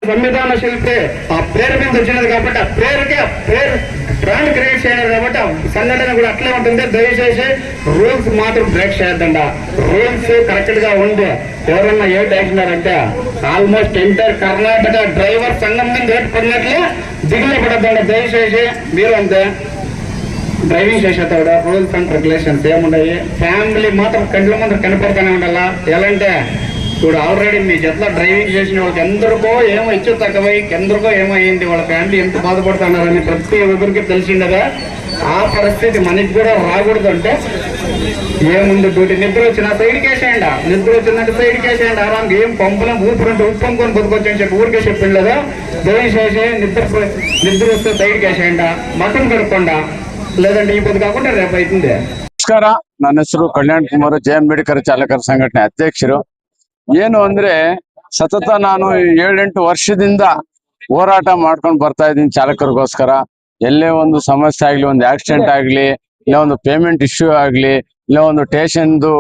సంవిధాన శిల్పి ఆ పేరు మీద వచ్చినది కాబట్టి ఆ పేరు బ్రాండ్ క్రియేట్ చేయలేదు కాబట్టి సంఘటన కూడా అట్లే ఉంటుంది. దయచేసి రూల్స్ మాత్రం బ్రేక్ చేయొద్దండ. రూల్స్ కరెక్ట్ గా ఉంది. ఎవరన్నా ఏట్ వేసినారంటే ఆల్మోస్ట్ ఎంటైర్ కర్ణాటక డ్రైవర్ సంఘం మీద ఏట్ పడినట్లే దిగులు పడద్దండ. దయచేసి మీరు అంతే డ్రైవింగ్ చేసేటప్పుడు రూల్స్ అండ్ రెగ్యులేషన్స్ ఏమున్నాయి, ఫ్యామిలీ మాత్రం కంట్ల ముందు కనపడుతూనే ఉండాలా. ఎలా అంటే ఇప్పుడు ఆల్రెడీ మీ జట్లో డ్రైవింగ్ చేసిన వాళ్ళకి ఎందరికో ఏమో ఇచ్చు తక్కువై ఎందరికో ఏమో అయింది, వాళ్ళ ఫ్యామిలీ ఎంత బాధపడుతున్నారని ప్రతి ఒక్కరికి తెలిసిండగా ఆ పరిస్థితి మనకి కూడా రాకూడదు. అంటే ఏముంది డ్యూటీ నిద్ర వచ్చిన సైడ్కి వేసేయండి, నిద్ర వచ్చిందంటే సైడ్కి వేసేయండి. ఆరాంగా ఏం పంపులం ఊపిరంటే ఉప్పంకొని బతుకొచ్చు అని చెప్పి ఊరికే చెప్పింది కదా. దయచేసి నిద్ర వస్తే సైడ్కి వేసేయండి, మటన్ కడుక్కోండా, లేదంటే ಈ పొద్దు కాకుండా రేపు అవుతుంది. ನಮಸ್ಕಾರ, ನನ್ನ ಹೆಸರು ಕಲ್ಯಾಣ್ ಕುಮಾರ್, ಜೆ.ಎನ್.ಬಿ.ಡಿ.ಕರ್ ಚಾಲಕರ ಸಂಘಟನೆ ಅಧ್ಯಕ್ಷರು. ಏನು ಅಂದ್ರೆ ಸತತ ನಾನು 7-8 ವರ್ಷದಿಂದ ಹೋರಾಟ ಮಾಡ್ಕೊಂಡು ಬರ್ತಾ ಇದ್ದೀನಿ ಚಾಲಕರಿಗೋಸ್ಕರ. ಎಲ್ಲೇ ಒಂದು ಸಮಸ್ಯೆ ಆಗ್ಲಿ, ಒಂದು ಆಕ್ಸಿಡೆಂಟ್ ಆಗ್ಲಿ, ಇಲ್ಲ ಒಂದು ಪೇಮೆಂಟ್ ಇಶ್ಯೂ ಆಗ್ಲಿ, ಇಲ್ಲ ಒಂದು ಸ್ಟೇಷನ್ದು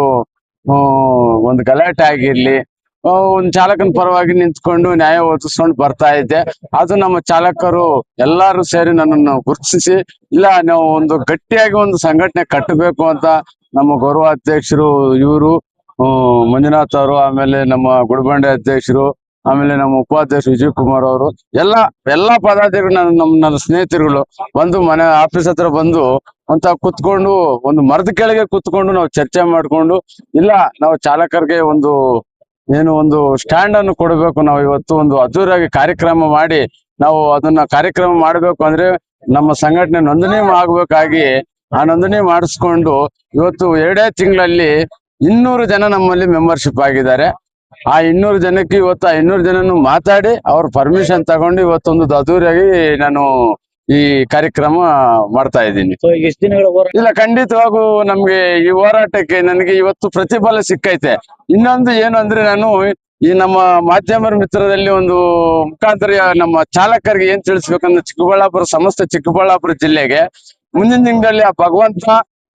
ಒಂದು ಗಲಾಟೆ ಆಗಿರ್ಲಿ, ಒಂದು ಚಾಲಕನ ಪರವಾಗಿ ನಿಂತ್ಕೊಂಡು ನ್ಯಾಯ ಒದಗಿಸ್ಕೊಂಡು ಬರ್ತಾ ಇದ್ದೆ. ಅದು ನಮ್ಮ ಚಾಲಕರು ಎಲ್ಲಾರು ಸೇರಿ ನನ್ನನ್ನು ಗುರುತಿಸಿ, ಇಲ್ಲ ನಾವು ಒಂದು ಗಟ್ಟಿಯಾಗಿ ಒಂದು ಸಂಘಟನೆ ಕಟ್ಟಬೇಕು ಅಂತ ನಮ್ಮ ಗೌರವ ಅಧ್ಯಕ್ಷರು ಇವರು ಮಂಜುನಾಥ್ ಅವರು, ಆಮೇಲೆ ನಮ್ಮ ಗುಡಬಂಡೆ ಅಧ್ಯಕ್ಷರು, ಆಮೇಲೆ ನಮ್ಮ ಉಪಾಧ್ಯಕ್ಷ ವಿಜಯ್ ಕುಮಾರ್ ಅವರು, ಎಲ್ಲಾ ಪದಾಧಿಕಾರಿಗಳು ನನ್ನ ಸ್ನೇಹಿತರುಗಳು ಬಂದು ಮನೆ ಆಫೀಸ್ ಹತ್ರ ಬಂದು ಅಂತ ಕುತ್ಕೊಂಡು ಒಂದು ಮರದ ಕೆಳಗೆ ಕುತ್ಕೊಂಡು ನಾವು ಚರ್ಚೆ ಮಾಡ್ಕೊಂಡು, ಇಲ್ಲ ನಾವು ಚಾಲಕರಿಗೆ ಒಂದು ಸ್ಟ್ಯಾಂಡ್ ಅನ್ನು ಕೊಡಬೇಕು, ನಾವು ಇವತ್ತು ಒಂದು ಅದ್ದೂರಿಯಾಗಿ ಕಾರ್ಯಕ್ರಮ ಮಾಡಿ ನಾವು ಅದನ್ನ ಕಾರ್ಯಕ್ರಮ ಮಾಡಬೇಕು ಅಂದ್ರೆ ನಮ್ಮ ಸಂಘಟನೆ ನೋಂದಣಿ ಆಗ್ಬೇಕಾಗಿ ಆ ನೋಂದಣಿ ಮಾಡಿಸ್ಕೊಂಡು ಇವತ್ತು 2 ತಿಂಗಳಲ್ಲಿ 200 ಜನ ನಮ್ಮಲ್ಲಿ ಮೆಂಬರ್ಶಿಪ್ ಆಗಿದ್ದಾರೆ. ಆ 200 ಜನಕ್ಕೆ ಇವತ್ತು 200 ಜನನು ಮಾತಾಡಿ ಅವ್ರ ಪರ್ಮಿಷನ್ ತಗೊಂಡು ಇವತ್ತೊಂದು ಅದ್ದೂರಿಯಾಗಿ ನಾನು ಈ ಕಾರ್ಯಕ್ರಮ ಮಾಡ್ತಾ ಇದ್ದೀನಿ. ಇಲ್ಲ, ಖಂಡಿತವಾಗೂ ನಮ್ಗೆ ಈ ಹೋರಾಟಕ್ಕೆ ನನಗೆ ಇವತ್ತು ಪ್ರತಿಫಲ ಸಿಕ್ಕೈತೆ. ಇನ್ನೊಂದು ಏನು ಅಂದ್ರೆ, ನಾನು ಈ ನಮ್ಮ ಮಾಧ್ಯಮರ ಮಿತ್ರದಲ್ಲಿ ಒಂದು ಮುಖಾಂತರ ನಮ್ಮ ಚಾಲಕರಿಗೆ ಏನ್ ತಿಳಿಸ್ಬೇಕಂದ್ರೆ, ಸಮಸ್ತ ಚಿಕ್ಕಬಳ್ಳಾಪುರ ಜಿಲ್ಲೆಗೆ ಮುಂದಿನ ದಿನದಲ್ಲಿ ಆ ಭಗವಂತ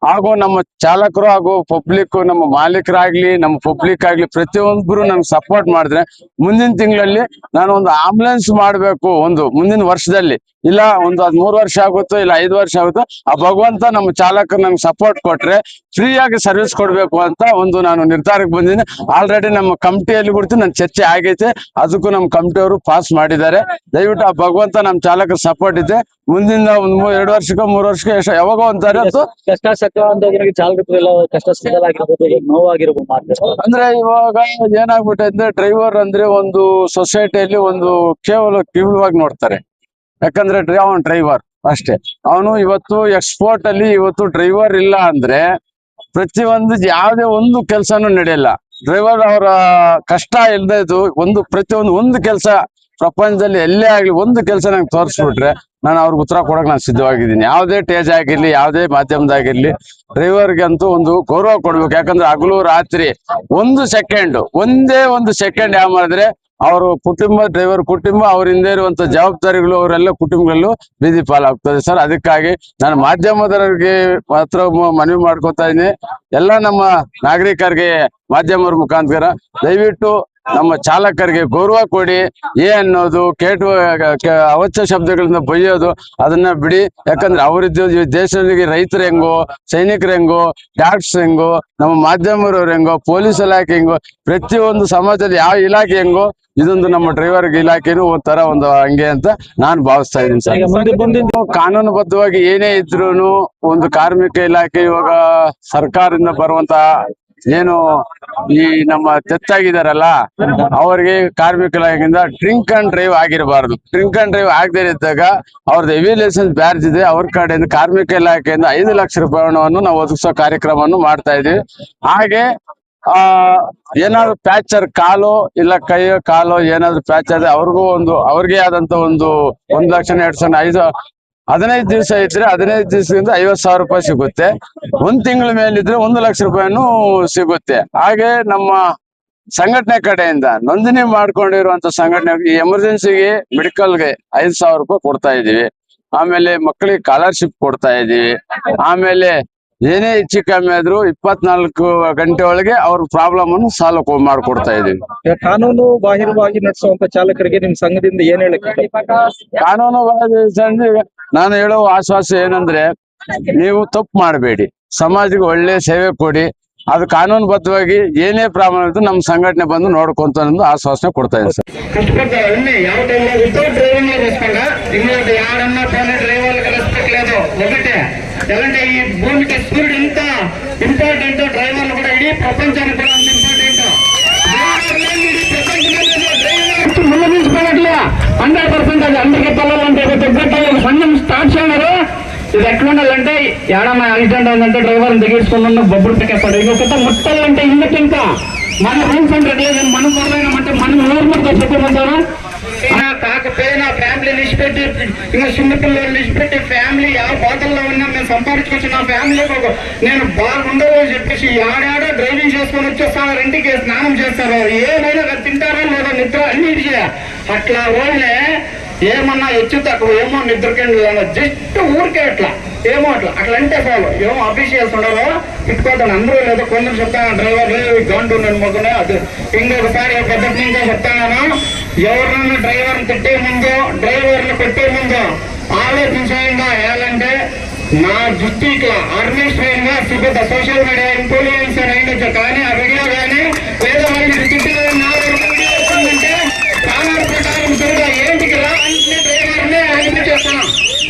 ಹಾಗೂ ನಮ್ಮ ಚಾಲಕರು ಹಾಗೂ ಪಬ್ಲಿಕ್, ನಮ್ಮ ಮಾಲೀಕರಾಗ್ಲಿ ನಮ್ಮ ಪಬ್ಲಿಕ್ ಆಗ್ಲಿ ಪ್ರತಿಯೊಬ್ಬರು ನನ್ಗೆ ಸಪೋರ್ಟ್ ಮಾಡಿದ್ರೆ ಮುಂದಿನ ತಿಂಗಳಲ್ಲಿ ನಾನು ಒಂದು ಆಂಬುಲೆನ್ಸ್ ಮಾಡ್ಬೇಕು, ಒಂದು ಮುಂದಿನ ವರ್ಷದಲ್ಲಿ, ಇಲ್ಲ ಒಂದು 3 ವರ್ಷ ಆಗುತ್ತೋ ಇಲ್ಲ 5 ವರ್ಷ ಆಗುತ್ತೋ, ಆ ಭಗವಂತ ನಮ್ಮ ಚಾಲಕರು ನಂಗೆ ಸಪೋರ್ಟ್ ಕೊಟ್ರೆ ಫ್ರೀ ಆಗಿ ಸರ್ವಿಸ್ ಕೊಡ್ಬೇಕು ಅಂತ ನಾನು ನಿರ್ಧಾರಕ್ಕೆ ಬಂದಿದ್ದೀನಿ. ಆಲ್ರೆಡಿ ನಮ್ಮ ಕಮಿಟಿಯಲ್ಲಿ ಬಿಡ್ತು ನನ್ನ ಚರ್ಚೆ ಆಗೈತೆ, ಅದಕ್ಕೂ ನಮ್ಮ ಕಮಿಟಿಯವರು ಪಾಸ್ ಮಾಡಿದ್ದಾರೆ. ದಯವಿಟ್ಟು ಆ ಭಗವಂತ ನಮ್ಮ ಚಾಲಕರ ಸಪೋರ್ಟ್ ಇದೆ. ಮುಂದಿನ 2 ವರ್ಷಕ್ಕೋ 3 ವರ್ಷಕ್ಕೋ ಎಷ್ಟು ಯಾವಾಗೋ ಅಂತಾರೆ ಅಂದ್ರೆ ಇವಾಗ ಏನಾಗ್ಬಿಟ್ಟೆ ಅಂದ್ರೆ, ಡ್ರೈವರ್ ಅಂದ್ರೆ ಒಂದು ಸೊಸೈಟಿಯಲ್ಲಿ ಒಂದು ಕೇವಲವಾಗಿ ನೋಡ್ತಾರೆ. ಯಾಕಂದ್ರೆ ಅವನ್ ಡ್ರೈವರ್ ಅಷ್ಟೇ. ಅವನು ಇವತ್ತು ಎಕ್ಸ್ಪೋರ್ಟ್ ಅಲ್ಲಿ ಇವತ್ತು ಡ್ರೈವರ್ ಇಲ್ಲ ಅಂದ್ರೆ ಪ್ರತಿಯೊಂದು ಯಾವುದೇ ಒಂದು ಕೆಲಸನೂ ನಡೆಯಲ್ಲ. ಡ್ರೈವರ್ ಅವರ ಕಷ್ಟ ಇಲ್ಲದೆ ಒಂದು ಕೆಲಸ ಪ್ರಪಂಚದಲ್ಲಿ ಎಲ್ಲೇ ಆಗ್ಲಿ ಒಂದು ಕೆಲಸ ನಂಗೆ ತೋರಿಸ್ಬಿಟ್ರೆ ನಾನು ಅವ್ರಿಗೆ ಉತ್ತರ ಕೊಡಕ್ ನಾನು ಸಿದ್ಧವಾಗಿದ್ದೀನಿ. ಯಾವುದೇ ಟೇಜ್ ಆಗಿರ್ಲಿ, ಯಾವುದೇ ಮಾಧ್ಯಮದಾಗಿರ್ಲಿ, ಡ್ರೈವರ್ಗೆ ಅಂತೂ ಒಂದು ಗೌರವ ಕೊಡ್ಬೇಕು. ಯಾಕಂದ್ರೆ ಹಗಲು ರಾತ್ರಿ ಒಂದೇ ಒಂದು ಸೆಕೆಂಡ್ ಯಾವ ಮಾಡಿದ್ರೆ ಅವರು ಡ್ರೈವರ್ ಕುಟುಂಬ, ಅವ್ರ ಹಿಂದೆ ಇರುವಂತ ಜವಾಬ್ದಾರಿಗಳು ಅವರೆಲ್ಲ ಕುಟುಂಬಗಳಲ್ಲೂ ಬೀದಿ ಪಾಲಾಗ್ತದೆ ಸರ್. ಅದಕ್ಕಾಗಿ ನಾನು ಮಾಧ್ಯಮದವರಿಗೆ ಮಾತ್ರ ಮನವಿ ಮಾಡ್ಕೊತಾ ಇದ್ದೀನಿ, ಎಲ್ಲ ನಮ್ಮ ನಾಗರಿಕರಿಗೆ ಮಾಧ್ಯಮರ ಮುಖಾಂತರ ದಯವಿಟ್ಟು ನಮ್ಮ ಚಾಲಕರಿಗೆ ಗೌರವ ಕೊಡಿ. ಅನ್ನೋದು ಅವಾಚ್ಯ ಶಬ್ದಗಳಿಂದ ಬೈಯೋದು ಅದನ್ನ ಬಿಡಿ. ಯಾಕಂದ್ರೆ ಅವರಿದ್ದು ದೇಶದಲ್ಲಿ ರೈತರು ಹೆಂಗೋ, ಸೈನಿಕರು ಹೆಂಗೋ, ಡಾಕ್ಟರ್ಸ್ ಹೆಂಗೋ, ನಮ್ಮ ಮಾಧ್ಯಮದವ್ರು ಹೆಂಗೋ, ಪೊಲೀಸ್ ಇಲಾಖೆ ಹೆಂಗೋ, ಪ್ರತಿಯೊಂದು ಸಮಾಜದಲ್ಲಿ ಯಾವ ಇಲಾಖೆ ಹೆಂಗೋ ಇದೊಂದು ನಮ್ಮ ಡ್ರೈವರ್ ಇಲಾಖೆನೂ ಒಂಥರ ಒಂದು ಹಂಗೆ ಅಂತ ನಾನು ಭಾವಿಸ್ತಾ ಇದ್ದೀನಿ ಸರ್. ಕಾನೂನುಬದ್ಧವಾಗಿ ಏನೇ ಇದ್ರೂನು ಒಂದು ಕಾರ್ಮಿಕ ಇಲಾಖೆ ಇವಾಗ ಸರ್ಕಾರದಿಂದ ಬರುವಂತ ಏನು ಈ ನಮ್ಮ ತೆತ್ತಾಗಿದಾರಲ್ಲ ಅವರಿಗೆ ಕಾರ್ಮಿಕ ಇಲಾಖೆಯಿಂದ ಡ್ರಿಂಕ್ ಅಂಡ್ ಡ್ರೈವ್ ಆಗಿರಬಾರ್ದು. ಡ್ರಿಂಕ್ ಅಂಡ್ ಡ್ರೈವ್ ಆಗದೇ ಇದ್ದಾಗ ಅವ್ರದ್ದು ಹೆವಿ ಲೈಸೆನ್ಸ್ ಬ್ಯಾಡ್ಜ್ ಇದೆ, ಅವ್ರ ಕಡೆಯಿಂದ ಕಾರ್ಮಿಕ ಇಲಾಖೆಯಿಂದ 5 ಲಕ್ಷ ರೂಪಾಯಿ ಹಣವನ್ನು ನಾವು ಒದಗಿಸೋ ಕಾರ್ಯಕ್ರಮವನ್ನು ಮಾಡ್ತಾ ಇದೀವಿ. ಹಾಗೆ ಏನಾದ್ರು ಪ್ಯಾಚರ್ ಕಾಲು ಇಲ್ಲ ಕೈಯೋ ಕಾಲು ಏನಾದ್ರು ಪ್ಯಾಚ್ ಆದ್ರೆ ಅವ್ರಿಗೆ ಆದಂತ 1 ಲಕ್ಷ 15 ದಿವಸ ಇದ್ರೆ 15 ದಿವಸದಿಂದ 50,000 ರೂಪಾಯಿ ಸಿಗುತ್ತೆ. 1 ತಿಂಗಳ ಮೇಲಿದ್ರೆ 1 ಲಕ್ಷ ರೂಪಾಯಿನೂ ಸಿಗುತ್ತೆ. ಹಾಗೆ ನಮ್ಮ ಸಂಘಟನೆ ಕಡೆಯಿಂದ ನೋಂದಣಿ ಮಾಡ್ಕೊಂಡಿರುವಂತ ಸಂಘಟನೆ ಎಮರ್ಜೆನ್ಸಿಗೆ ಮೆಡಿಕಲ್ಗೆ 5,000 ರೂಪಾಯಿ ಕೊಡ್ತಾ ಇದೀವಿ. ಆಮೇಲೆ ಮಕ್ಕಳಿಗೆ ಸ್ಕಾಲರ್ಶಿಪ್ ಕೊಡ್ತಾ ಇದೀವಿ. ಆಮೇಲೆ ಏನೇ ಹೆಚ್ಚು ಕಮ್ಮಿ ಆದ್ರೂ 24 ಗಂಟೆ ಒಳಗೆ ಅವ್ರ ಪ್ರಾಬ್ಲಮ್ ಅನ್ನು ಸಾಲ್ವ್ ಮಾಡ್ಕೊಡ್ತಾ ಇದೀವಿ. ಕಾನೂನು ಬಾಹಿರವಾಗಿ ನಡೆಸುವಂತ ಚಾಲಕರಿಗೆ ನಿಮ್ ಸಂಘದಿಂದ ಏನ್ ಹೇಳಕ್ಕೆ ಕಾನೂನು ನಾನು ಹೇಳೋ ಆಶ್ವಾಸ ಏನಂದ್ರೆ, ನೀವು ತಪ್ಪು ಮಾಡಬೇಡಿ, ಸಮಾಜಕ್ಕೆ ಒಳ್ಳೆ ಸೇವೆ ಕೊಡಿ, ಅದು ಕಾನೂನುಬದ್ಧವಾಗಿ ಏನೇ ಪ್ರಾಬ್ಲಮ್ ಇದ್ದು ನಮ್ಮ ಸಂಘಟನೆ ಬಂದು ನೋಡ್ಕೊಂತ ಆಶ್ವಾಸನೆ ಕೊಡ್ತಾ ಇದೆ ಸರ್. కష్టపడ్డా ಯಾವ టైంలో వితౌట్ డ్రైవింగ్ లో తీసుకుంటా ఇంకోటి ఎవరన్నా పని డ్రైవర్లకు రెస్పెక్ట్ లేదు. ఒకటే ఎలాంటి ఈ భూమికి సూర్యుడు ఇంత ఇంపార్టెంట్, డ్రైవర్లు కూడా ఇడీ ప్రపంచానికి కూడా అంత ఇంపార్టెంట్. ముందుకోవట్లే 100% అది అందరికీ పిల్లలంటే సంఘం స్టార్ట్ చేయన్నారు. ఇది ఎట్లా ఉండాలంటే ఏడన్నా యాక్సిడెంట్ అయిందంటే డ్రైవర్ దిగేసుకున్న బొబ్బులు పెట్టేస్తాడు. ఇంకొక ముట్టాలంటే ఇందుకు ఇంకా మన రూల్స్ అంటే లేదు, మనం పొరలేమంటే మనం నోర్మల్గా చెప్పమంటారా? కాకపోయినా ఫ్యామిలీ లిస్ట్ పెట్టి ఇంకా చిన్నపిల్లలు లిస్ట్ పెట్టి ఫ్యామిలీ ಯಾವ బాధల్లో ఉన్నా మేము సంపాదించుకొచ్చిన ఫ్యామిలీకి నేను బాగుండవు చెప్పేసి ఆడాడ డ్రైవింగ్ చేసుకొని వచ్చేస్తాను, ఇంటికి స్నానం చేస్తారు, ఏమైనా తింటారా లేదా నిద్ర అన్ని అట్లా వాళ్ళే ఏమన్నా హెచ్చు తక్కువ ఏమో నిద్రకెళ్ళి జస్ట్ ఊరికే అట్లా ఏమో అట్లా అంటే చాలు. ఏమో అఫీషియల్స్ ఉండరు తిట్టుకోతాను, అందరూ లేదు కొందరు చెప్తాను డ్రైవర్ గండు నన్ను మొగ్గనే అది. ఇంకొకసారి పద్ధతి ఇంకా చెప్తాను, ఎవరన్నా డ్రైవర్ని తిట్టే ముందు డ్రైవర్ని కొట్టే ముందు ఆలోచించంగా వేయాలంటే నా దృష్టి ఇట్లా అడ్మినిస్ట్రేషన్ గా సిద్ధ సోషల్ మీడియా ఇన్ఫ్లుయెన్సర్ అయిండొచ్చు, కానీ ఆ వీడియో కానీ లేదా వాళ్ళకి తిట్టి వచ్చిందంటే కానూరు ప్రకారం తిరిగా ఏంటికి రా అంటే డ్రైవర్నే అడ్మిట్ చేస్తాను.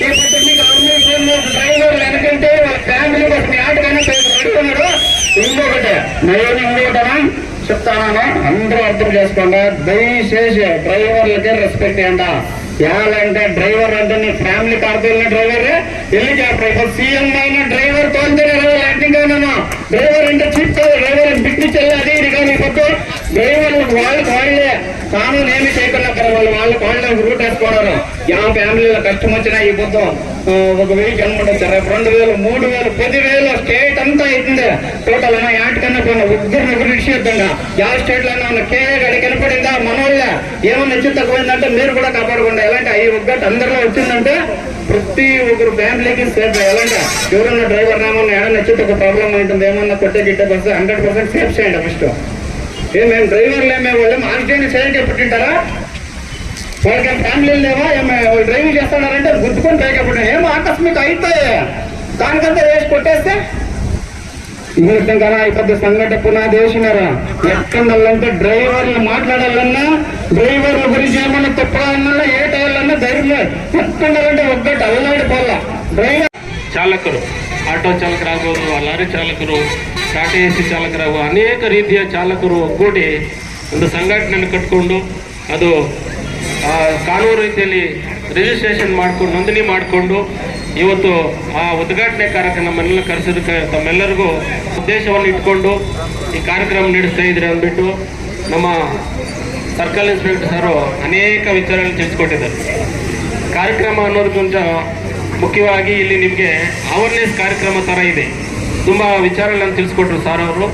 ఈ పద్ధతికి అడ్మినిస్ట్రేషన్ డ్రైవర్ వెనకంటే వాళ్ళ ఫ్యామిలీ కోసం ఆటగానే రెడీ ఉన్నాడు. ఇంకొకటి ఇంకొకటనా చెప్తాను, అందరూ అర్థం చేసుకోండి, దయచేసి డ్రైవర్లకే రెస్పెక్ట్ ఇవ్వండి. ఎలాంటే డ్రైవర్ అంటే నీ ఫ్యామిలీ కార్తో వెళ్ళిన డ్రైవర్ హెలికాప్టర్ సీఎం అయిన డ్రైవర్ తోలితేనే ల్యాండింగ్ అయినా. డ్రైవర్ అంటే చీప్ కాదు, డ్రైవర్ పిక్నిక్ వెళ్ళాలి ఇది కానీ కొట్టు డ్రైవర్లు వాళ్ళకి వాళ్ళే కానూను ఏమి చేయకుండా వాళ్ళకి వాళ్ళే రూట్ వేసుకోవడం. యా ఫ్యామిలీలో కష్టం వచ్చినా ఈ పొద్దు 1000 జన్మడొచ్చు, రేపు 2000, 3000, 10,000 స్టేట్ అంతా అవుతుంది టోటల్ అన్నా. యాటికన్నా పోయినా ముగ్గురు ఇచ్చేద్దా ಯಾವ స్టేట్ లో ఉన్న కేగడి కనపడిందా మనోళ్ళ ఏమన్నా హెచ్చు తక్కువైందంటే మీరు కూడా కాపాడుకోండి. ఎలాంటి ఈ ఒక్కటి అందరిలో వచ్చిందంటే ప్రతి ఒక్కరు ఫ్యామిలీకి సేఫ్. ఎలాంటి ఎవరన్నా డ్రైవర్ ఏమన్నా ఏడన్నా హెచ్చు తక్కువ ప్రాబ్లం ఉంటుంది, ఏమన్నా కొట్టే గిట్టే వస్తే 100% సేఫ్ చేయండి. ఫస్ట్ మేము డ్రైవర్లు మేము వాళ్ళేమో యాక్సిడెంట్ చేయండి పుట్టింటారా, వాళ్ళకి ఫ్యామిలీలు లేవా వాళ్ళు డ్రైవింగ్ చేస్తున్నారంటే గుర్తుకొని పైకి ఏమో ఆకస్మిక అవుతాయి, దానికంతా వేసి కొట్టేస్తే ఇంకొకటి కదా. ఈ పెద్ద సంఘటన పునాది వేసినారా ఎక్కడంటే డ్రైవర్లు మాట్లాడాలన్నా డ్రైవర్ల గురించి ఏమన్నా తప్పులన్నా ఏ టైర్లన్నా ధైర్యం ఎక్కడంటే ఒక్కటి అల్లాడిపోవాల. డ్రైవర్ ಚಾಲಕರು, ಆಟೋ ಚಾಲಕರಾಗ್ಬೋದು, ಲಾರಿ ಚಾಲಕರು, ಟಾಟಾ ಎಸಿ ಚಾಲಕರಾಗು ಅನೇಕ ರೀತಿಯ ಚಾಲಕರು ಒಗ್ಗೂಡಿ ಒಂದು ಸಂಘಟನೆಯನ್ನು ಕಟ್ಕೊಂಡು ಅದು ಕಾನೂನು ರೀತಿಯಲ್ಲಿ ರಿಜಿಸ್ಟ್ರೇಷನ್ ಮಾಡಿಕೊಂಡು ನೋಂದಣಿ ಮಾಡಿಕೊಂಡು ಇವತ್ತು ಆ ಉದ್ಘಾಟನೆ ಕಾರ್ಯಕ್ರಮ ನಮ್ಮನ್ನೆಲ್ಲ ಕರೆಸೋದಕ್ಕೆ ತಮ್ಮೆಲ್ಲರಿಗೂ ಉದ್ದೇಶವನ್ನು ಇಟ್ಕೊಂಡು ಈ ಕಾರ್ಯಕ್ರಮ ನಡೆಸ್ತಾ ಇದ್ರೆ ಅಂದ್ಬಿಟ್ಟು ನಮ್ಮ ಸರ್ಕಲ್ ಇನ್ಸ್ಪೆಕ್ಟರ್ ಸರು ಅನೇಕ ವಿಚಾರಗಳನ್ನು ತಿಳಿಸ್ಕೊಟ್ಟಿದ್ದಾರೆ. ಕಾರ್ಯಕ್ರಮ ಅನ್ನೋದಕ್ಕಿಂತ ಮುಖ್ಯವಾಗಿ ಇಲ್ಲಿ ನಿಮಗೆ ಅವೇರ್ನೆಸ್ ಕಾರ್ಯಕ್ರಮ ಥರ ಇದೆ. ತುಂಬ ವಿಚಾರಗಳನ್ನು ತಿಳಿಸ್ಕೊಟ್ರು ಸಾರ್ ಅವರು,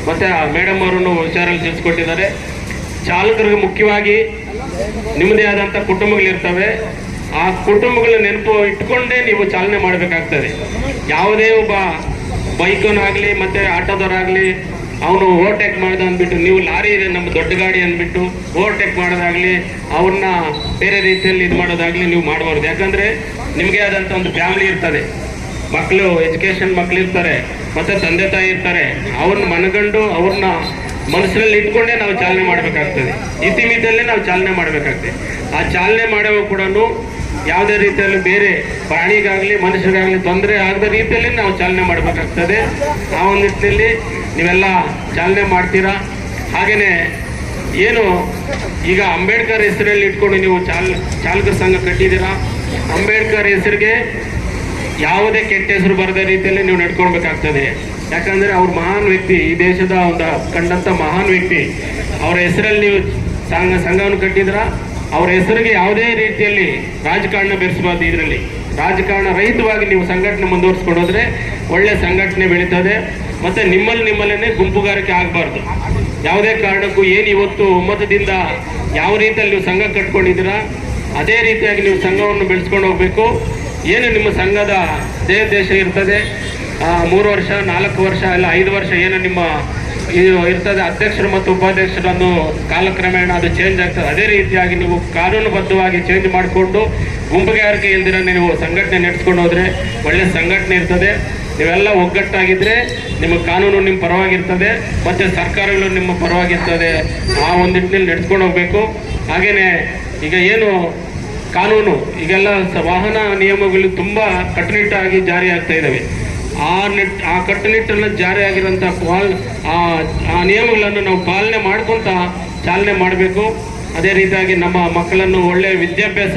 ಮತ್ತು ಮೇಡಮ್ ಅವರು ವಿಚಾರಗಳು ತಿಳಿಸ್ಕೊಟ್ಟಿದ್ದಾರೆ. ಚಾಲಕರಿಗೆ ಮುಖ್ಯವಾಗಿ ನಿಮ್ಮದೇ ಆದಂಥ ಕುಟುಂಬಗಳಿರ್ತವೆ, ಆ ಕುಟುಂಬಗಳ ನೆನಪು ಇಟ್ಕೊಂಡೇ ನೀವು ಚಾಲನೆ ಮಾಡಬೇಕಾಗ್ತದೆ. ಯಾವುದೇ ಒಬ್ಬ ಬೈಕನಾಗಲಿ ಮತ್ತು ಆಟೋದವರಾಗಲಿ ಅವನು ಓವರ್ಟೇಕ್ ಮಾಡ್ದ ಅಂದ್ಬಿಟ್ಟು ನೀವು ಲಾರಿ ಇದೆ ನಮ್ಮ ದೊಡ್ಡ ಗಾಡಿ ಅಂದ್ಬಿಟ್ಟು ಓವರ್ಟೇಕ್ ಮಾಡೋದಾಗಲಿ ಅವ್ರನ್ನ ಬೇರೆ ರೀತಿಯಲ್ಲಿ ಇದು ಮಾಡೋದಾಗಲಿ ನೀವು ಮಾಡಬಾರ್ದು. ಯಾಕಂದರೆ ನಿಮಗೆ ಆದಂಥ ಒಂದು ಫ್ಯಾಮಿಲಿ ಇರ್ತದೆ, ಮಕ್ಕಳು ಎಜುಕೇಷನ್ ಮಕ್ಕಳು ಇರ್ತಾರೆ, ಮತ್ತು ತಂದೆ ತಾಯಿ ಇರ್ತಾರೆ. ಅವ್ರನ್ನ ಮನಗಂಡು ಅವ್ರನ್ನ ಮನಸ್ಸಿನಲ್ಲಿ ಇಟ್ಕೊಂಡೇ ನಾವು ಚಾಲನೆ ಮಾಡಬೇಕಾಗ್ತದೆ. ಇತಿಮಿತಿಯಲ್ಲೇ ನಾವು ಚಾಲನೆ ಮಾಡಬೇಕಾಗ್ತದೆ. ಆ ಚಾಲನೆ ಮಾಡುವ ಕೂಡ ಯಾವುದೇ ರೀತಿಯಲ್ಲಿ ಬೇರೆ ಪ್ರಾಣಿಗಾಗಲಿ ಮನುಷ್ಯರಿಗಾಗಲಿ ತೊಂದರೆ ಆಗದ ರೀತಿಯಲ್ಲಿ ನಾವು ಚಾಲನೆ ಮಾಡಬೇಕಾಗ್ತದೆ. ಆ ಒಂದು ನಿಟ್ಟಿನಲ್ಲಿ ನೀವೆಲ್ಲ ಚಾಲನೆ ಮಾಡ್ತೀರಾ. ಹಾಗೆಯೇ ಏನು ಈಗ ಅಂಬೇಡ್ಕರ್ ಹೆಸರಲ್ಲಿ ಇಟ್ಕೊಂಡು ನೀವು ಚಾಲಕರ ಸಂಘ ಕಟ್ಟಿದ್ದೀರಾ. ಅಂಬೇಡ್ಕರ್ ಹೆಸರಿಗೆ ಯಾವುದೇ ಕೆಟ್ಟ ಹೆಸರು ಬರದ ರೀತಿಯಲ್ಲಿ ನೀವು ನಡ್ಕೊಳ್ಬೇಕಾಗ್ತದೆ. ಯಾಕಂದರೆ ಅವ್ರು ಮಹಾನ್ ವ್ಯಕ್ತಿ, ಈ ದೇಶದ ಒಂದು ಕಂಡಂಥ ಮಹಾನ್ ವ್ಯಕ್ತಿ. ಅವರ ಹೆಸರಲ್ಲಿ ನೀವು ಸಂಘವನ್ನು ಕಟ್ಟಿದ್ದೀರಾ. ಅವರ ಹೆಸರಿಗೆ ಯಾವುದೇ ರೀತಿಯಲ್ಲಿ ರಾಜಕಾರಣ ಬೆರೆಸಬಾರ್ದು. ಇದರಲ್ಲಿ ರಾಜಕಾರಣ ರಹಿತವಾಗಿ ನೀವು ಸಂಘಟನೆ ಮುಂದುವರಿಸ್ಕೊಂಡೋದ್ರೆ ಒಳ್ಳೆ ಸಂಘಟನೆ ಬೆಳೀತದೆ. ಮತ್ತು ನಿಮ್ಮಲ್ಲೇ ಗುಂಪುಗಾರಿಕೆ ಆಗಬಾರ್ದು. ಯಾವುದೇ ಕಾರಣಕ್ಕೂ ಏನು ಇವತ್ತು ಒಮ್ಮತದಿಂದ ಯಾವ ರೀತಿಯಲ್ಲಿ ನೀವು ಸಂಘ ಕಟ್ಕೊಂಡಿದ್ದೀರಾ ಅದೇ ರೀತಿಯಾಗಿ ನೀವು ಸಂಘವನ್ನು ಬೆಳೆಸ್ಕೊಂಡು ಹೋಗಬೇಕು. ಏನು ನಿಮ್ಮ ಸಂಘದ ದೇಶ ಇರ್ತದೆ, 3 ವರ್ಷ 4 ವರ್ಷ ಇಲ್ಲ 5 ವರ್ಷ ಏನು ನಿಮ್ಮ ಇದು ಇರ್ತದೆ, ಅಧ್ಯಕ್ಷರು ಮತ್ತು ಉಪಾಧ್ಯಕ್ಷರನ್ನು ಕಾಲಕ್ರಮೇಣ ಅದು ಚೇಂಜ್ ಆಗ್ತದೆ. ಅದೇ ರೀತಿಯಾಗಿ ನೀವು ಕಾನೂನುಬದ್ಧವಾಗಿ ಚೇಂಜ್ ಮಾಡಿಕೊಂಡು ಗುಂಪುಗಾರಿಕೆ ಇಲ್ದಿರ ನೀವು ಸಂಘಟನೆ ನಡೆಸ್ಕೊಂಡು ಹೋದರೆ ಒಳ್ಳೆ ಸಂಘಟನೆ ಇರ್ತದೆ. ನೀವೆಲ್ಲ ಒಗ್ಗಟ್ಟಾಗಿದ್ದರೆ ನಿಮಗೆ ಕಾನೂನು ನಿಮ್ಮ ಪರವಾಗಿರ್ತದೆ ಮತ್ತು ಸರ್ಕಾರಗಳು ನಿಮ್ಮ ಪರವಾಗಿರ್ತದೆ. ಆ ಒಂದು ನಿಟ್ಟಿನಲ್ಲಿ ನಡೆಸ್ಕೊಂಡು ಹೋಗಬೇಕು. ಹಾಗೆಯೇ ಈಗ ಏನು ಕಾನೂನು ಈಗೆಲ್ಲ ವಾಹನ ನಿಯಮಗಳು ತುಂಬ ಕಟ್ಟುನಿಟ್ಟಾಗಿ ಜಾರಿ ಆಗ್ತಾ ಇದ್ದಾವೆ. ಆ ಕಟ್ಟುನಿಟ್ಟನ್ನು ಜಾರಿ ಆಗಿರೋಂಥ ಆ ನಿಯಮಗಳನ್ನು ನಾವು ಪಾಲನೆ ಮಾಡ್ಕೊತ ಚಾಲನೆ ಮಾಡಬೇಕು. ಅದೇ ರೀತಿಯಾಗಿ ನಮ್ಮ ಮಕ್ಕಳನ್ನು ಒಳ್ಳೆಯ ವಿದ್ಯಾಭ್ಯಾಸ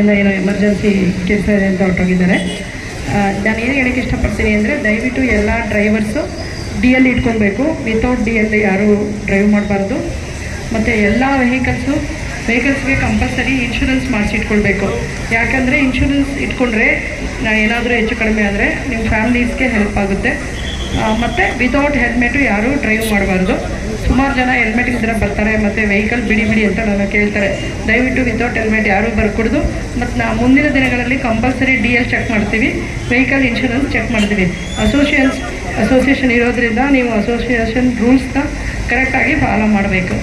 ಏನೋ ಎಮರ್ಜೆನ್ಸಿ ಕೆಲಸ ಇದೆ ಅಂತ ಹೊರಟೋಗಿದ್ದಾರೆ. ನಾನು ಏನು ಹೇಳೋಕ್ಕೆ ಇಷ್ಟಪಡ್ತೀನಿ ಅಂದರೆ, ದಯವಿಟ್ಟು ಎಲ್ಲ ಡ್ರೈವರ್ಸು DL ಇಟ್ಕೊಬೇಕು. ವಿತೌಟ್ DL ಯಾರೂ ಡ್ರೈವ್ ಮಾಡಬಾರ್ದು. ಮತ್ತು ಎಲ್ಲ ವೆಹಿಕಲ್ಸ್ಗೆ ಕಂಪಲ್ಸರಿ ಇನ್ಶೂರೆನ್ಸ್ ಮಾಡಿಸಿಟ್ಕೊಳ್ಬೇಕು. ಯಾಕಂದರೆ ಇನ್ಶೂರೆನ್ಸ್ ಇಟ್ಕೊಂಡ್ರೆ ಏನಾದರೂ ಹೆಚ್ಚು ಕಡಿಮೆ ಆದರೆ ನಿಮ್ಮ ಫ್ಯಾಮಿಲೀಸ್ಗೆ ಹೆಲ್ಪ್ ಆಗುತ್ತೆ. ಮತ್ತು ವಿತೌಟ್ ಹೆಲ್ಮೆಟು ಯಾರೂ ಡ್ರೈವ್ ಮಾಡಬಾರ್ದು. ಸುಮಾರು ಜನ ಹೆಲ್ಮೆಟ್ ಇದ್ರೆ ಬರ್ತಾರೆ ಮತ್ತು ವೆಹಿಕಲ್ ಬಿಡಿ ಅಂತ ನಾನು ಕೇಳ್ತಾರೆ. ದಯವಿಟ್ಟು ವಿತೌಟ್ ಹೆಲ್ಮೆಟ್ ಯಾರೂ ಬರ್ಕೊಡ್ದು. ಮತ್ತು ನಾವು ಮುಂದಿನ ದಿನಗಳಲ್ಲಿ ಕಂಪಲ್ಸರಿ DL ಚೆಕ್ ಮಾಡ್ತೀವಿ, ವೆಹಿಕಲ್ ಇನ್ಶೂರೆನ್ಸ್ ಚೆಕ್ ಮಾಡ್ತೀವಿ. ಅಸೋಸಿಯೇಷನ್ ಇರೋದ್ರಿಂದ ನೀವು ಅಸೋಸಿಯೇಷನ್ ರೂಲ್ಸ್ನ ಕರೆಕ್ಟಾಗಿ ಫಾಲೋ ಮಾಡಬೇಕು.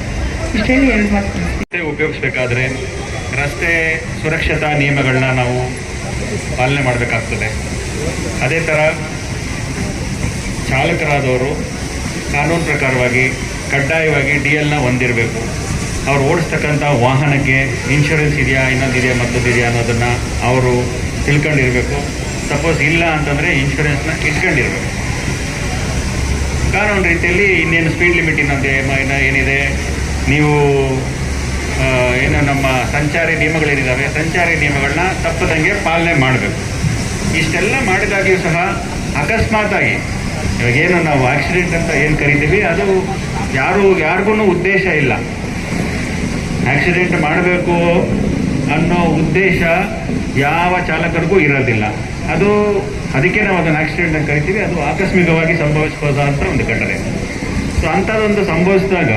ಇಷ್ಟೇ ಹೇಳಿ ಮಾಡ್ತೀನಿ. ಉಪಯೋಗಿಸ್ಬೇಕಾದ್ರೆ ರಸ್ತೆ ಸುರಕ್ಷತಾ ನಿಯಮಗಳನ್ನ ನಾವು ಪಾಲನೆ ಮಾಡಬೇಕಾಗ್ತದೆ. ಅದೇ ಥರ ಚಾಲಕರಾದವರು ಕಾನೂನು ಪ್ರಕಾರವಾಗಿ ಕಡ್ಡಾಯವಾಗಿ DLನ ಹೊಂದಿರಬೇಕು. ಅವ್ರು ಓಡಿಸ್ತಕ್ಕಂಥ ವಾಹನಕ್ಕೆ ಇನ್ಶೂರೆನ್ಸ್ ಇದೆಯಾ, ಇನ್ನೊಂದಿದೆಯಾ, ಮತ್ತೊಂದಿದೆಯಾ ಅನ್ನೋದನ್ನು ಅವರು ತಿಳ್ಕೊಂಡಿರಬೇಕು. ಸಪೋಸ್ ಇಲ್ಲ ಅಂತಂದರೆ ಇನ್ಶೂರೆನ್ಸ್ನ ಇಟ್ಕೊಂಡಿರ್ಬೇಕು. ಕಾನೂನು ರೀತಿಯಲ್ಲಿ ಇನ್ನೇನು ಸ್ಪೀಡ್ ಲಿಮಿಟ್ ಇನ್ನೊಂದು ಏನಿದೆ, ನೀವು ಏನು ನಮ್ಮ ಸಂಚಾರಿ ನಿಯಮಗಳೇನಿದ್ದಾವೆ, ಸಂಚಾರಿ ನಿಯಮಗಳನ್ನ ತಪ್ಪದಂಗೆ ಪಾಲನೆ ಮಾಡಬೇಕು. ಇಷ್ಟೆಲ್ಲ ಮಾಡಿದಾಗಿಯೂ ಸಹ ಅಕಸ್ಮಾತಾಗಿ ಇವಾಗೇನು ನಾವು ಆಕ್ಸಿಡೆಂಟ್ ಅಂತ ಏನು ಕರಿತೀವಿ, ಅದು ಯಾರಿಗೂ ಉದ್ದೇಶ ಇಲ್ಲ. ಆಕ್ಸಿಡೆಂಟ್ ಮಾಡಬೇಕು ಅನ್ನೋ ಉದ್ದೇಶ ಯಾವ ಚಾಲಕರಿಗೂ ಇರೋದಿಲ್ಲ. ಅದಕ್ಕೆ ನಾವು ಅದನ್ನು ಆಕ್ಸಿಡೆಂಟ್ ಅಂತ ಕರಿತೀವಿ. ಅದು ಆಕಸ್ಮಿಕವಾಗಿ ಸಂಭವಿಸ್ಬೋದಂತ ಒಂದು ಘಟನೆ. ಸೊ ಅಂಥದ್ದೊಂದು ಸಂಭವಿಸಿದಾಗ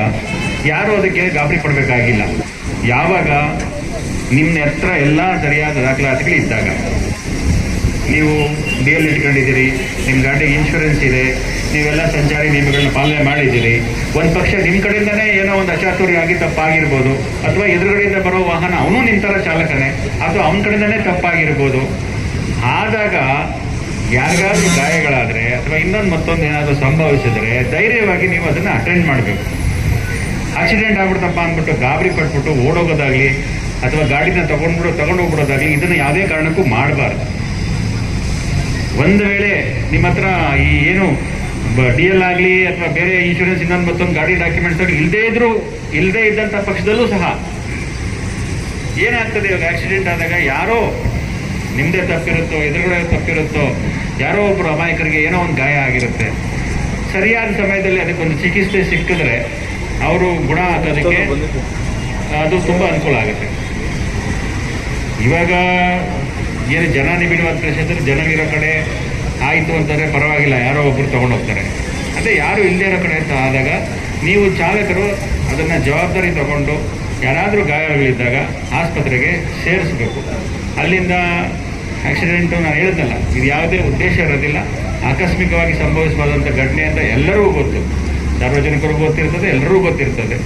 ಯಾರೂ ಅದಕ್ಕೆ ಗಾಬರಿ ಪಡಬೇಕಾಗಿಲ್ಲ. ಯಾವಾಗ ನಿಮ್ಮ ಹತ್ರ ಎಲ್ಲ ಸರಿಯಾದ ದಾಖಲಾತಿಗಳು ಇದ್ದಾಗ, ನೀವು DL ಇಟ್ಕೊಂಡಿದ್ದೀರಿ, ನಿಮ್ಮ ಗಾಡಿಗೆ ಇನ್ಶೂರೆನ್ಸ್ ಇದೆ, ನೀವೆಲ್ಲ ಸಂಚಾರಿ ನಿಯಮಗಳನ್ನ ಪಾಲನೆ ಮಾಡಿದ್ದೀರಿ, ಒಂದು ಪಕ್ಷ ನಿಮ್ಮ ಕಡೆಯಿಂದನೇ ಏನೋ ಒಂದು ಅಚಾತುರ್ಯ ಆಗಿ ತಪ್ಪಾಗಿರ್ಬೋದು, ಅಥವಾ ಎದುರುಗಡೆಯಿಂದ ಬರೋ ವಾಹನ ಅವನು ನಿಮ್ಮ ಥರ ಚಾಲಕನೇ, ಅಥವಾ ಅವನ ಕಡೆಯಿಂದನೇ ತಪ್ಪಾಗಿರ್ಬೋದು. ಆದಾಗ ಯಾರಿಗಾದ್ರೂ ಗಾಯಗಳಾದರೆ ಅಥವಾ ಮತ್ತೊಂದು ಏನಾದರೂ ಸಂಭವಿಸಿದರೆ ಧೈರ್ಯವಾಗಿ ನೀವು ಅದನ್ನು ಅಟೆಂಡ್ ಮಾಡಬೇಕು. ಆಕ್ಸಿಡೆಂಟ್ ಆಗ್ಬಿಡ್ತಪ್ಪ ಅಂದ್ಬಿಟ್ಟು ಗಾಬರಿ ಪಟ್ಬಿಟ್ಟು ಓಡೋಗೋದಾಗಲಿ ಅಥವಾ ಗಾಡಿನ ತಗೊಂಡೋಗ್ಬಿಡೋದಾಗಲಿ ಇದನ್ನು ಯಾವುದೇ ಕಾರಣಕ್ಕೂ ಮಾಡಬಾರ್ದು. ಒಂದು ವೇಳೆ ನಿಮ್ಮ ಹತ್ರ ಈ ಏನು DL ಆಗಲಿ ಅಥವಾ ಬೇರೆ ಇನ್ಶೂರೆನ್ಸ್ ಮತ್ತೊಂದು ಗಾಡಿ ಡಾಕ್ಯುಮೆಂಟ್ಸ್ ಆಗಲಿ ಇಲ್ಲದೇ ಇದ್ದಂಥ ಪಕ್ಷದಲ್ಲೂ ಸಹ ಏನಾಗ್ತದೆ, ಇವಾಗ ಆಕ್ಸಿಡೆಂಟ್ ಆದಾಗ ಯಾರೋ ನಿಮ್ಮದೇ ತಪ್ಪಿರುತ್ತೋ, ಎದುರುಗಡೆ ತಪ್ಪಿರುತ್ತೋ, ಯಾರೋ ಒಬ್ಬರು ಅಮಾಯಕರಿಗೆ ಏನೋ ಒಂದು ಗಾಯ ಆಗಿರುತ್ತೆ. ಸರಿಯಾದ ಸಮಯದಲ್ಲಿ ಅದಕ್ಕೊಂದು ಚಿಕಿತ್ಸೆ ಸಿಕ್ಕಿದ್ರೆ ಅವರು ಗುಣ ಆಗೋದಕ್ಕೆ ಅದು ತುಂಬ ಅನುಕೂಲ ಆಗುತ್ತೆ. ಇವಾಗ ಏನು ಜನ ನಿಬಿಡವಾದ ಪ್ರದೇಶದಲ್ಲಿ ಜನವಿರೋ ಕಡೆ ಆಯಿತು ಅಂತಂದರೆ ಪರವಾಗಿಲ್ಲ, ಯಾರೋ ಒಬ್ಬರು ತೊಗೊಂಡೋಗ್ತಾರೆ. ಅದೇ ಯಾರು ಇಲ್ಲದೇ ಇರೋ ಕಡೆ ಅಂತ ಆದಾಗ ನೀವು ಚಾಲಕರು ಅದನ್ನು ಜವಾಬ್ದಾರಿ ತಗೊಂಡು ಯಾರಾದರೂ ಗಾಯಗಳಿದ್ದಾಗ ಆಸ್ಪತ್ರೆಗೆ ಸೇರಿಸಬೇಕು. ಅಲ್ಲಿಂದ ಆಕ್ಸಿಡೆಂಟು ನಾನು ಹೇಳಿದ್ನಲ್ಲ, ಇದು ಯಾವುದೇ ಉದ್ದೇಶ ಇರೋದಿಲ್ಲ, ಆಕಸ್ಮಿಕವಾಗಿ ಸಂಭವಿಸಬಾರ್ದಂಥ ಘಟನೆ ಅಂತ ಎಲ್ಲರಿಗೂ ಗೊತ್ತು, ಸಾರ್ವಜನಿಕರಿಗೂ ಗೊತ್ತಿರ್ತದೆ, ಎಲ್ಲರಿಗೂ ಗೊತ್ತಿರ್ತದೆ.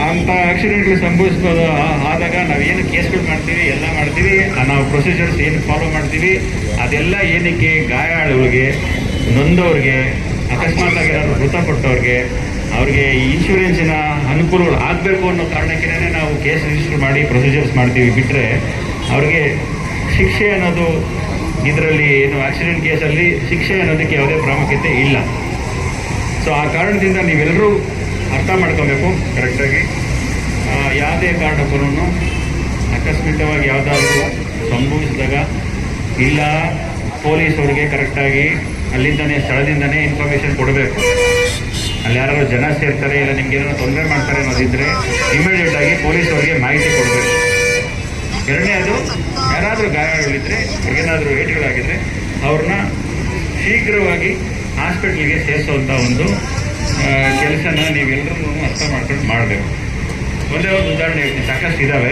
ಅಂಥ ಆಕ್ಸಿಡೆಂಟ್ಗಳು ಸಂಭವಿಸ್ಬೋದು ಆದಾಗ ನಾವೇನು ಕೇಸ್ಗಳು ಮಾಡ್ತೀವಿ, ಎಲ್ಲ ಮಾಡ್ತೀವಿ, ನಾವು ಪ್ರೊಸೀಜರ್ಸ್ ಏನು ಫಾಲೋ ಮಾಡ್ತೀವಿ ಅದೆಲ್ಲ ಏನಕ್ಕೆ, ಗಾಯಾಳುಗಳಿಗೆ, ನೊಂದವ್ರಿಗೆ, ಅಕಸ್ಮಾತಾಗಿ ಏನಾದ್ರು ಮೃತಪಟ್ಟವ್ರಿಗೆ, ಅವ್ರಿಗೆ ಈ ಇನ್ಶೂರೆನ್ಸಿನ ಅನುಕೂಲಗಳು ಆಗಬೇಕು ಅನ್ನೋ ಕಾರಣಕ್ಕೇ ನಾವು ಕೇಸ್ ರಿಜಿಸ್ಟರ್ ಮಾಡಿ ಪ್ರೊಸೀಜರ್ಸ್ ಮಾಡ್ತೀವಿ. ಬಿಟ್ಟರೆ ಅವ್ರಿಗೆ ಶಿಕ್ಷೆ ಅನ್ನೋದು, ಇದರಲ್ಲಿ ಏನು ಆಕ್ಸಿಡೆಂಟ್ ಕೇಸಲ್ಲಿ ಶಿಕ್ಷೆ ಅನ್ನೋದಕ್ಕೆ ಯಾವುದೇ ಪ್ರಾಮುಖ್ಯತೆ ಇಲ್ಲ. ಸೊ ಆ ಕಾರಣದಿಂದ ನೀವೆಲ್ಲರೂ ಅರ್ಥ ಮಾಡ್ಕೊಬೇಕು ಕರೆಕ್ಟಾಗಿ. ಯಾವುದೇ ಕಾರಣಕ್ಕೂ ಅಕಸ್ಮಿಕವಾಗಿ ಯಾವುದಾದ್ರೂ ಸಂಭವಿಸಿದಾಗ ಇಲ್ಲ, ಪೊಲೀಸವ್ರಿಗೆ ಕರೆಕ್ಟಾಗಿ ಅಲ್ಲಿಂದನೇ ಸ್ಥಳದಿಂದನೇ ಇನ್ಫಾರ್ಮೇಷನ್ ಕೊಡಬೇಕು. ಅಲ್ಲಿ ಯಾರು ಜನ ಸೇರ್ತಾರೆ, ಇಲ್ಲ ನಿಮ್ಗೆ ಏನಾದ್ರು ತೊಂದರೆ ಮಾಡ್ತಾರೆ ಅನ್ನೋದಿದ್ದರೆ ಇಮಿಡಿಯೇಟಾಗಿ ಪೊಲೀಸವ್ರಿಗೆ ಮಾಹಿತಿ ಕೊಡಬೇಕು. ಎರಡನೇದು, ಯಾರಾದರೂ ಗಾಯಗಳಿದ್ದರೆ, ಏನಾದರೂ ಏಟುಗಳಾಗಿದ್ದರೆ ಅವ್ರನ್ನ ಶೀಘ್ರವಾಗಿ ಹಾಸ್ಪಿಟ್ಲಿಗೆ ಸೇರಿಸುವಂಥ ಒಂದು ಕೆಲಸನ ನೀವೆಲ್ಲರೂ ಅರ್ಥ ಮಾಡ್ಕೊಂಡು ಮಾಡಬೇಕು. ಒಂದೇ ಒಂದು ಉದಾಹರಣೆ ಹೇಳ್ತೀನಿ, ಸಾಕಷ್ಟು ಇದ್ದಾವೆ.